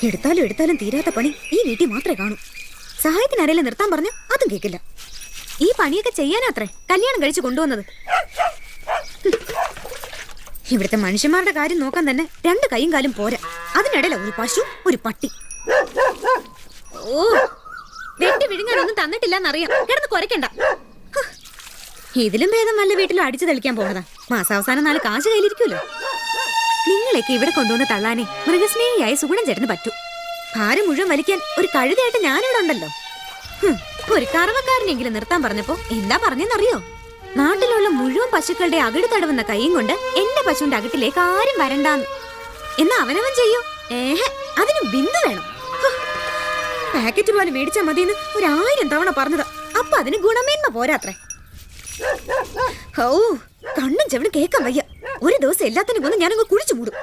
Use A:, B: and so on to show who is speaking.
A: എടുത്താലും എടുത്താലും തീരാത്ത പണി ഈ വീട്ടിൽ മാത്രമേ കാണൂ. സഹായത്തിന് ആരെങ്കിലും നിർത്താൻ പറഞ്ഞു അതും കേൾക്കില്ല. ഈ പണിയൊക്കെ ചെയ്യാനാത്രേ കല്യാണം കഴിച്ച് കൊണ്ടുവന്നത്. ഇവിടുത്തെ മനുഷ്യന്മാരുടെ കാര്യം നോക്കാൻ തന്നെ 2 കൈയും കാലും പോരാ. അതിനിടയില ഒരു പശു, ഒരു പട്ടി. ഓ, വെട്ടി വിഴുങ്ങാനൊന്നും തന്നിട്ടില്ലെന്നറിയാം. കിടന്ന് കുരയ്ക്കണ്ട. ഇതിലും ഭേദം വല്ല വീട്ടിലും അടിച്ചു തെളിക്കാൻ പോണതാ. മാസാവസാനം 4 കാശ് കയ്യിലിരിക്കുമല്ലോ. നിങ്ങളെയൊക്കെ ഇവിടെ കൊണ്ടുവന്ന് തള്ളാനേ മൃഗസ്നേഹിയായ സുഗുണൻ ചേട്ടന് പറ്റൂ. ഭാരം മുഴുവൻ വലിക്കാൻ ഒരു കഴുതയായിട്ട് ഞാനിവിടെ ഉണ്ടല്ലോ. ഒരു കറവക്കാരനെങ്കിലും നിർത്താൻ പറഞ്ഞപ്പോ എന്താ പറഞ്ഞെന്നറിയോ? നാട്ടിലുള്ള മുഴുവൻ പശുക്കളുടെ അകിട് തടവുന്ന കൈയും കൊണ്ട് എന്റെ പശുവിന്റെ അകിട്ടിലേക്ക് ആരും വരണ്ടാന്ന്. എന്നാ അവനവൻ ചെയ്യോ? അതിന് ബിന്ദു വേണം. പാക്കറ്റ് പോലെ മേടിച്ചാൽ മതിയെന്ന് 1000 തവണ പറഞ്ഞതാ. അപ്പൊ അതിന് ഗുണമേന്മ പോരാത്രേ. ഓ, കണ്ണും ചെവിടും കേൾക്കാൻ വയ്യ. ഒരു ദിവസം എല്ലാത്തിനും കൊന്ന് ഞാനങ്ങ് കുഴിച്ചു മൂടും.